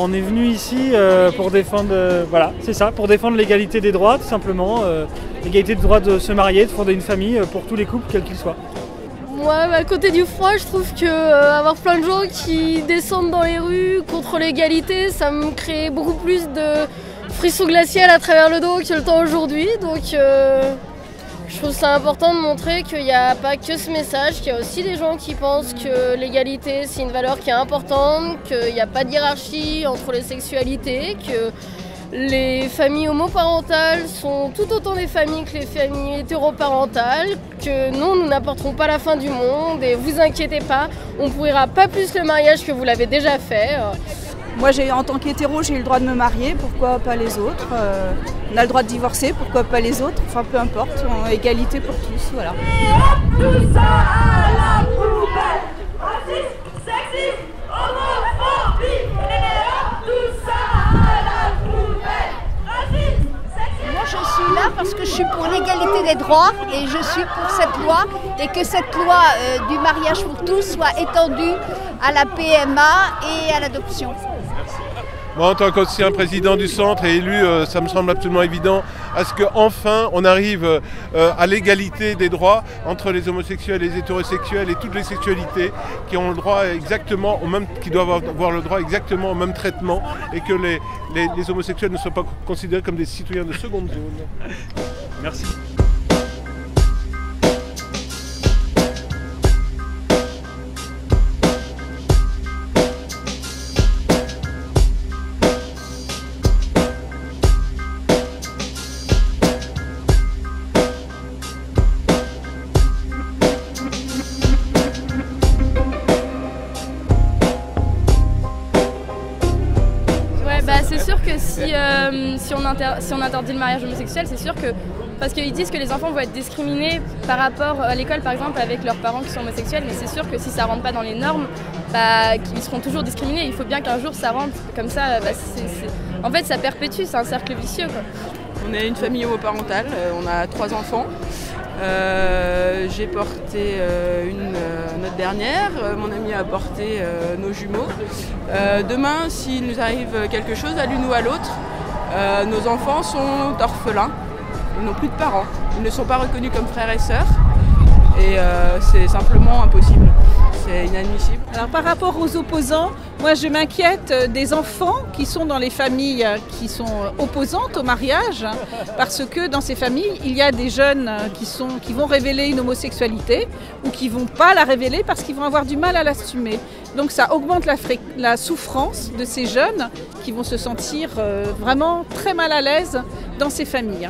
On est venu ici pour défendre, voilà, c'est ça, pour défendre l'égalité des droits, tout simplement. L'égalité des droits de se marier, de fonder une famille pour tous les couples, quels qu'ils soient. Moi, à côté du froid, je trouve que avoir plein de gens qui descendent dans les rues contre l'égalité, ça me crée beaucoup plus de frissons glaciales à travers le dos que le temps aujourd'hui. Donc je trouve ça important de montrer qu'il n'y a pas que ce message, qu'il y a aussi des gens qui pensent que l'égalité c'est une valeur qui est importante, qu'il n'y a pas de hiérarchie entre les sexualités, que les familles homoparentales sont tout autant des familles que les familles hétéroparentales, que non, nous n'apporterons pas la fin du monde et vous inquiétez pas, on ne pourrira pas plus le mariage que vous l'avez déjà fait. Moi, en tant qu'hétéro, j'ai eu le droit de me marier, pourquoi pas les autres. On a le droit de divorcer, pourquoi pas les autres. Enfin, peu importe, égalité pour tous, voilà. Tout ça à la poubelle, raciste, sexiste, homophobie. Tout ça à la poubelle, raciste, sexiste. Moi, je suis là parce que je suis pour l'égalité des droits et je suis pour cette loi et que cette loi du mariage pour tous soit étendue à la PMA et à l'adoption. Moi, en tant qu'ancien président du centre et élu, ça me semble absolument évident à ce qu'enfin on arrive à l'égalité des droits entre les homosexuels, les hétérosexuels et toutes les sexualités qui ont le droit exactement au même, qui doivent avoir le droit exactement au même traitement et que les homosexuels ne soient pas considérés comme des citoyens de seconde zone. Merci. C'est sûr que si on interdit le mariage homosexuel, c'est sûr que, parce qu'ils disent que les enfants vont être discriminés par rapport à l'école par exemple avec leurs parents qui sont homosexuels, mais c'est sûr que si ça rentre pas dans les normes, ils seront toujours discriminés. Il faut bien qu'un jour ça rentre, comme ça, en fait ça perpétue, c'est un cercle vicieux, quoi. On est une famille homoparentale, on a 3 enfants. J'ai porté notre dernière, mon ami a porté nos jumeaux. Demain, s'il nous arrive quelque chose à l'une ou à l'autre, nos enfants sont orphelins, ils n'ont plus de parents, ils ne sont pas reconnus comme frères et sœurs et c'est simplement impossible. C'est inadmissible. Alors par rapport aux opposants, moi je m'inquiète des enfants qui sont dans les familles qui sont opposantes au mariage, parce que dans ces familles, il y a des jeunes qui vont révéler une homosexualité ou qui ne vont pas la révéler parce qu'ils vont avoir du mal à l'assumer. Donc ça augmente la souffrance de ces jeunes qui vont se sentir vraiment très mal à l'aise dans ces familles.